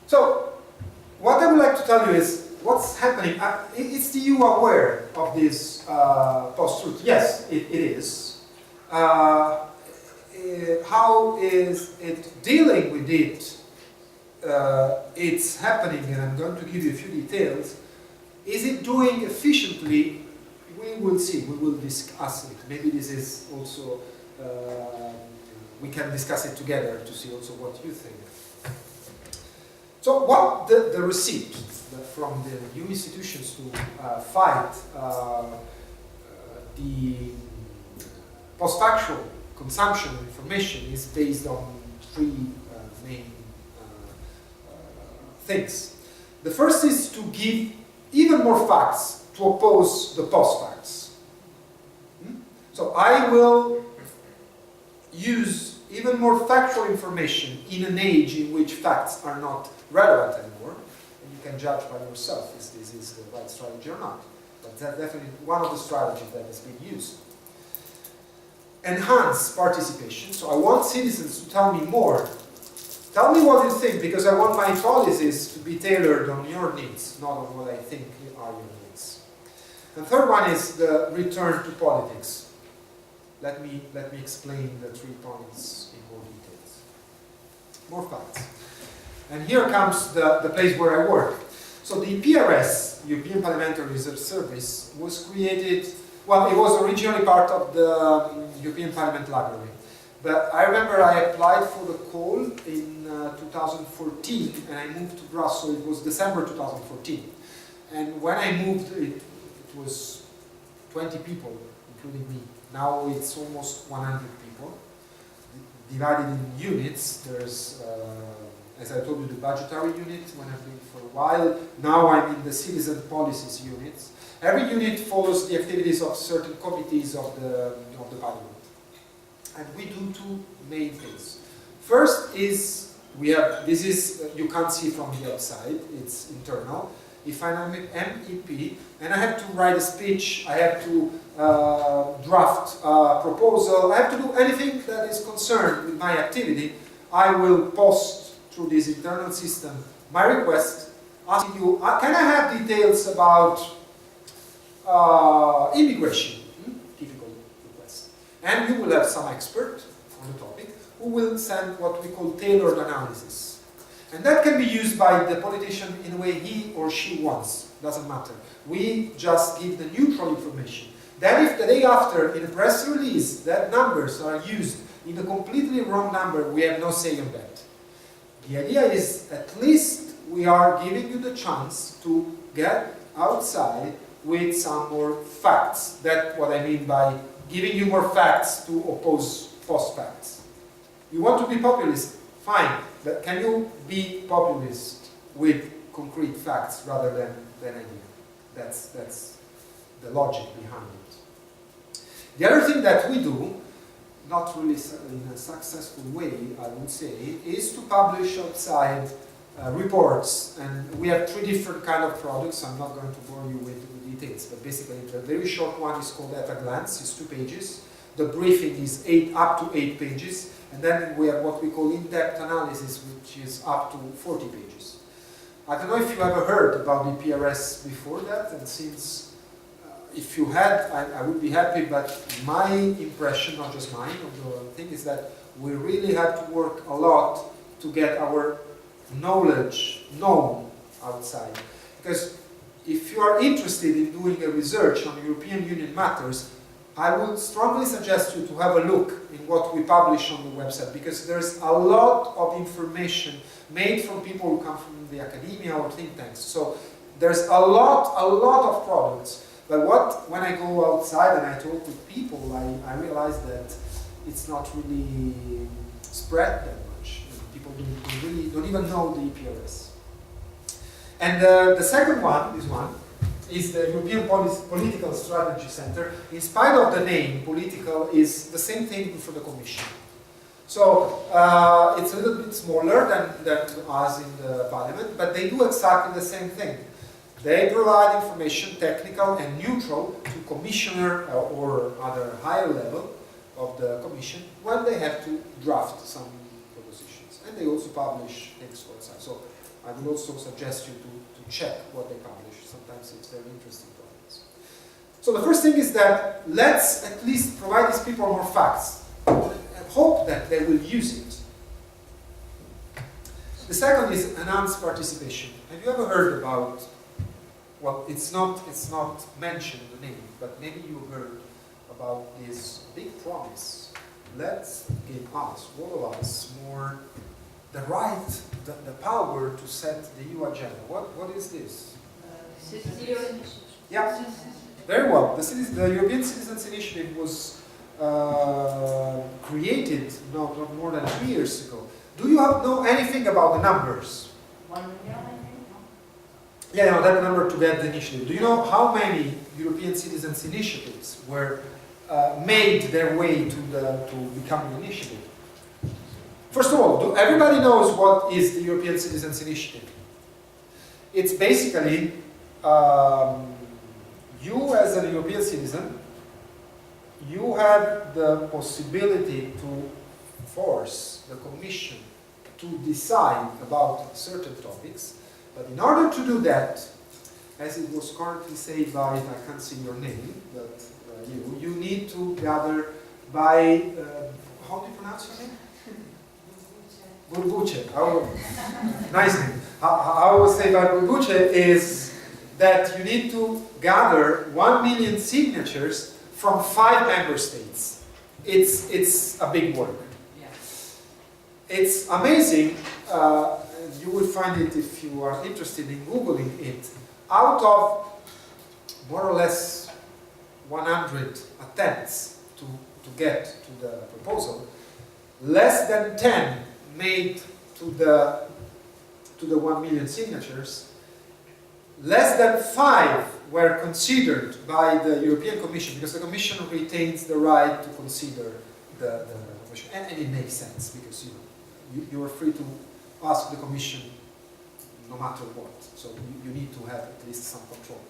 So, what I would like to tell you is what's happening. Is the EU aware of this post-truth? Yes, it is. How is it dealing with it? It's happening, and I'm going to give you a few details. Is it doing efficiently? We will see. We will discuss it. Maybe this is also, we can discuss it together to see also what you think. So what the receipt from the new institutions to fight the post-factual consumption of information is based on three main things. The first is to give even more facts to oppose the post-facts. So I will use even more factual information in an age in which facts are not relevant anymore, and you can judge by yourself if this is the right strategy or not. But that's definitely one of the strategies that has been used. Enhance participation. So I want citizens to tell me more. Tell me what you think, because I want my policies to be tailored on your needs, not on what I think are your needs. And third one is the return to politics. Let me explain the 3 points in more details. More facts. And here comes the place where I work. So the PRS, European Parliamentary Research Service, was created, well, it was originally part of the European Parliament Library. But I remember I applied for the call in 2014, and I moved to Brussels. It was December 2014. And when I moved, it was 20 people, including me. Now it's almost 100 people, divided in units. There's, as I told you, the budgetary unit, when I've been for a while. Now I'm in the citizen policies units. Every unit follows the activities of certain committees of the Parliament. And we do 2 main things. First is, we have, this is, you can't see from the outside, it's internal. If I'm an MEP and I have to write a speech, I have to draft a proposal, I have to do anything that is concerned with my activity, I will post through this internal system my request, asking you, can I have details about immigration? Typical request. And you will have some expert on the topic who will send what we call tailored analysis. And that can be used by the politician in a way he or she wants, doesn't matter. We just give the neutral information. Then if the day after, in a press release, that numbers are used in a completely wrong number, we have no say on that. The idea is, at least we are giving you the chance to get outside with some more facts. That's what I mean by giving you more facts to oppose post-facts. You want to be populist? Fine. But can you be populist with concrete facts rather than idea? That's the logic behind it. The other thing that we do, not really in a successful way, I would say, is to publish outside reports. And we have 3 different kind of products. I'm not going to bore you with details, but basically the very short one is called At a Glance. It's 2 pages. The briefing is up to 8 pages. And then we have what we call in-depth analysis, which is up to 40 pages. I don't know if you ever heard about the PRS before that, and since if you had, I would be happy, but my impression, not just mine, of the thing is that we really have to work a lot to get our knowledge known outside. Because if you are interested in doing a research on European Union matters, I would strongly suggest you to have a look in what we publish on the website, because there's a lot of information made from people who come from the academia or think tanks. So there's a lot of products. But when I go outside and I talk with people, I realize that it's not really spread that much. People don't even know the EPRS. And the second one, this one, is the European Political Strategy Center. In spite of the name, political is the same thing for the Commission. So it's a little bit smaller than us in the Parliament, but they do exactly the same thing. They provide information, technical and neutral, to Commissioner or other higher level of the Commission when they have to draft some propositions. And they also publish things outside. So I will also suggest you to check what they publish. Sometimes it's very interesting topics. So the first thing is that let's at least provide these people more facts and hope that they will use it. The second is enhanced participation. Have you ever heard about, well, it's not mentioned in the name, but maybe you heard about this big promise. Let's give us, all of us, more the right, the power to set the EU agenda. What is this? Yeah, very well. The European Citizens Initiative was created not more than 2 years ago. Do you know anything about the numbers? 1 million, I think. Yeah, no, that number to get the initiative. Do you know how many European Citizens Initiatives were made their way to become an initiative? First of all, everybody knows what is the European Citizens Initiative. It's basically you as a European citizen, you have the possibility to force the Commission to decide about certain topics, but in order to do that, as it was currently said by, I can't see your name, but you need to gather by, how do you pronounce your name? Burbuce. Nice name. I will say by Burbuce is that you need to gather 1 million signatures from 5 member states. It's a big work. Yeah. It's amazing. You will find it if you are interested in Googling it. Out of more or less 100 attempts to get to the proposal, less than 10 made to the 1 million signatures. Less than 5 were considered by the European Commission, because the Commission retains the right to consider the Commission, and it makes sense because you are free to ask the Commission no matter what. So you need to have at least some control.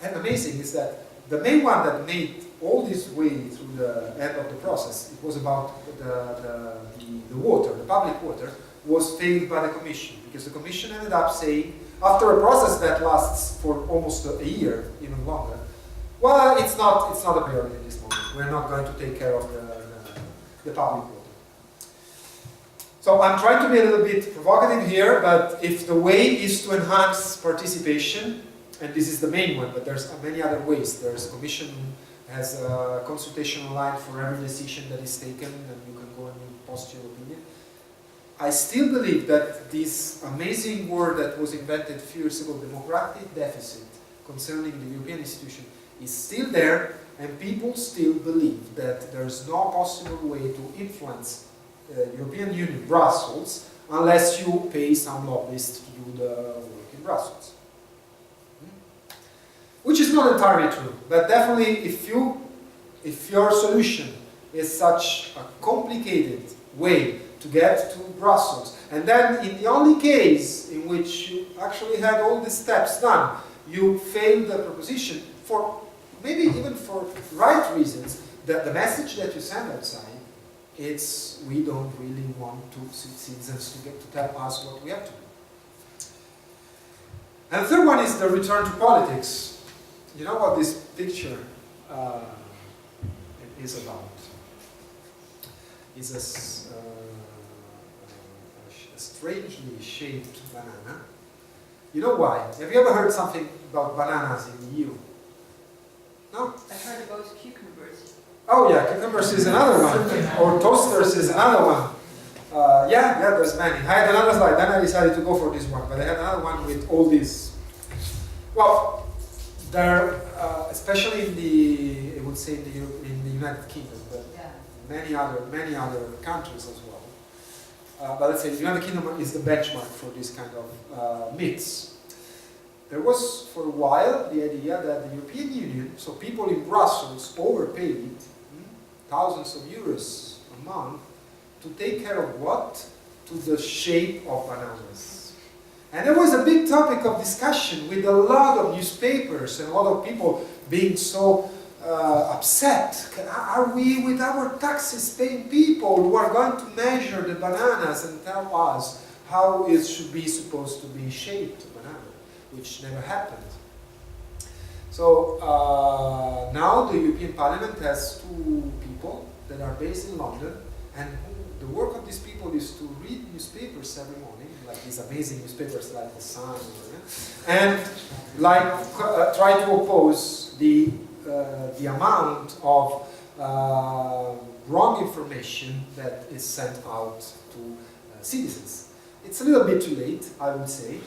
And amazing is that the main one that made all this way through the end of the process, it was about the water, the public water, was failed by the Commission, because the Commission ended up saying, after a process that lasts for almost a year, even longer, well, it's not a priority at this moment. We're not going to take care of the public water. So I'm trying to be a little bit provocative here, but if the way is to enhance participation, and this is the main one, but there's many other ways. There's a Commission has a consultation online for every decision that is taken, and you can go and post your opinion. I still believe that this amazing word that was invented a few years ago, democratic deficit, concerning the European institution, is still there, and people still believe that there's no possible way to influence European Union, Brussels, unless you pay some lobbyists to do the work in Brussels. Which is not entirely true, but definitely if your solution is such a complicated way to get to Brussels, and then in the only case in which you actually had all the steps done, you failed the proposition for maybe even for right reasons, the message that you send outside, it's we don't really want citizens to tell us what we have to do. And the third one is the return to politics. You know what this picture is about? It's a strangely shaped banana. You know why? Have you ever heard something about bananas in the EU? No? I heard about cucumbers. Oh yeah, cucumbers is another one. Or toasters is another one. Yeah, there's many. I had another slide, then I decided to go for this one, but I had another one with all these. Well, there, especially in the, I would say in the United Kingdom, but Yeah. many other countries as well. But let's say the United Kingdom is the benchmark for this kind of myths. There was for a while the idea that the European Union, so people in Brussels overpaid thousands of euros a month to take care of what? To the shape of bananas. And there was a big topic of discussion with a lot of newspapers and a lot of people being so upset. Are we, with our taxes, paying people who are going to measure the bananas and tell us how it should be supposed to be shaped, a banana, which never happened. So now the European Parliament has two people that are based in London, and the work of these people is to read newspapers every morning, like these amazing newspapers like The Sun, and like try to oppose the amount of wrong information that is sent out to citizens. It's a little bit too late, I would say,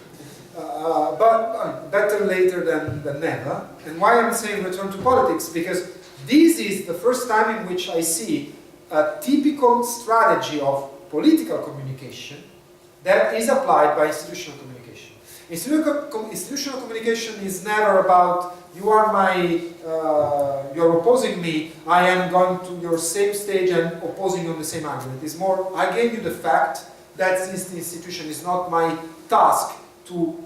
but better later than never. And why I'm saying return to politics? Because this is the first time in which I see a typical strategy of political communication that is applied by institutional communication. Institutional communication is never about you are you're opposing me, I am going to your same stage and opposing on the same argument. It's more, I gave you the fact that this institution is not my task to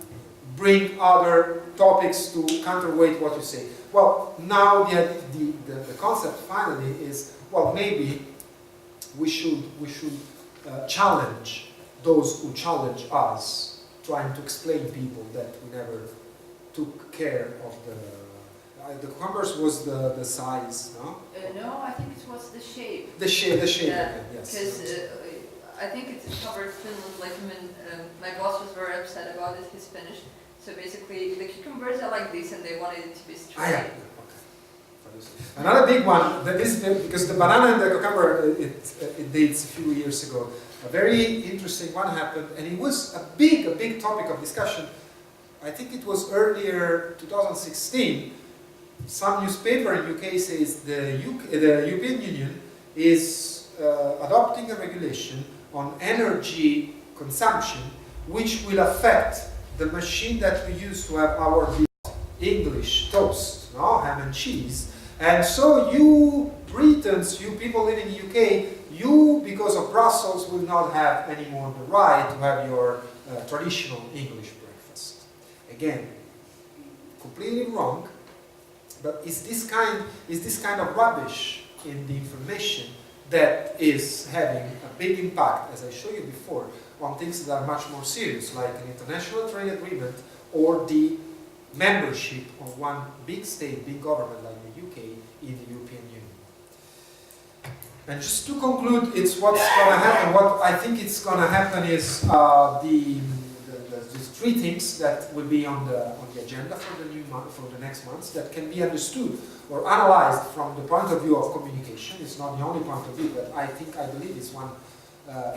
bring other topics to counterweight what you say. Well, now the concept finally is, well, maybe we should challenge those who challenge us, trying to explain people that we never took care of the cucumbers was the size, no? No, I think it was the shape. The shape, Yeah, okay, yes. because I think it covered Finland. Like my boss was very upset about it. He's Finnish, so basically the cucumbers are like this, and they wanted it to be straight. Ah, yeah. Okay. Another big one that is because the banana and the cucumber it dates a few years ago. A very interesting one happened, and it was a big topic of discussion. I think it was earlier 2016. Some newspaper in UK says the European Union is adopting a regulation on energy consumption, which will affect the machine that we use to have our English toast, no? Ham and cheese. And so you Britons, you people living in the UK, you, because of Brussels, will not have anymore the right to have your traditional English breakfast. Again, completely wrong, but is this kind of rubbish in the information that is having a big impact, as I showed you before, on things that are much more serious, like an international trade agreement or the membership of one big state, big government like the UK in the European Union. And just to conclude, it's what's going to happen. What I think it's going to happen is these three things that will be on the agenda for the next months that can be understood or analyzed from the point of view of communication. It's not the only point of view, but I believe it's one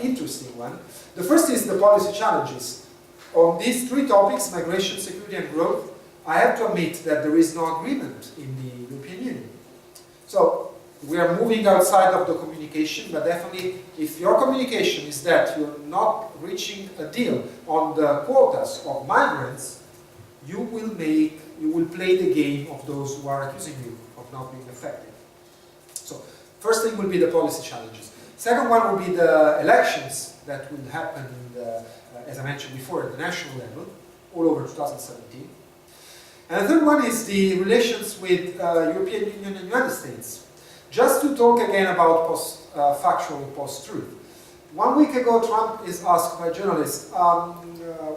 interesting one. The first is the policy challenges. On these three topics, migration, security and growth, I have to admit that there is no agreement in the European Union. So we are moving outside of the communication, but definitely if your communication is that you're not reaching a deal on the quotas of migrants, you will play the game of those who are accusing you of not being effective. So first thing will be the policy challenges. Second one will be the elections that will happen as I mentioned before, at the national level, all over 2017. And the third one is the relations with European Union and United States. Just to talk again about post-factual and post-truth. 1 week ago, Trump is asked by journalists, how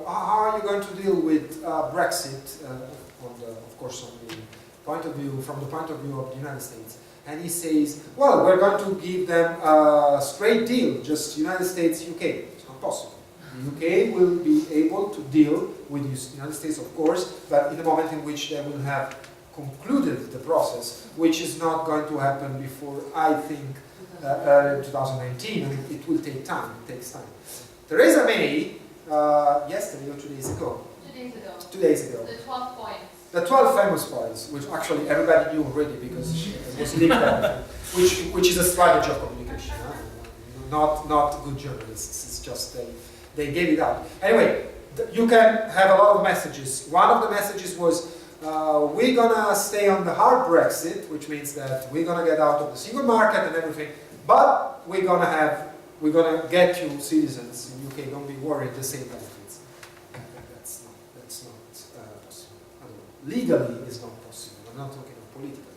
are you going to deal with Brexit, of course, from the point of view of the United States. And he says, well, we're going to give them a straight deal, just United States, UK. It's not possible. The UK will be able to deal with the United States, of course, but in the moment in which they will have concluded the process, which is not going to happen before, I think, 2019, and it will take time, it takes time. Theresa May, yesterday or 2 days ago. 2 days ago. 2 days ago. The 12 points. The 12 famous points, which actually everybody knew already because it was leaked out, which is a strategy of communication, not good journalists, it's just they gave it out. Anyway, you can have a lot of messages. One of the messages was, we're gonna stay on the hard Brexit, which means that we're gonna get out of the single market and everything, but we're gonna get you citizens in UK, don't be worried, the same benefits. That's not possible. Legally, it's not possible. I'm not talking about politically.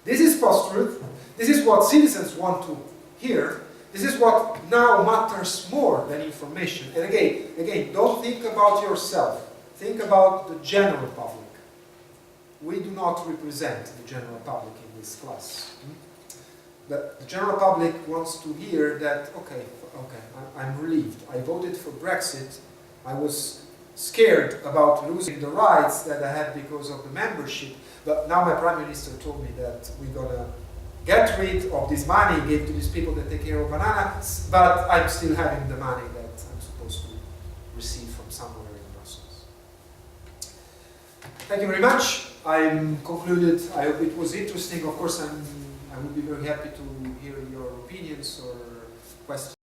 This is post-truth. This is what citizens want to hear. This is what now matters more than information. And again, don't think about yourself. Think about the general public. We do not represent the general public in this class. But the general public wants to hear that, okay, I'm relieved. I voted for Brexit. I was scared about losing the rights that I had because of the membership. But now my Prime Minister told me that we're going to get rid of this money, give to these people that take care of bananas, but I'm still having the money that I'm supposed to receive from somewhere in Brussels. Thank you very much. I'm concluded. I hope it was interesting. Of course, I would be very happy to hear your opinions or questions.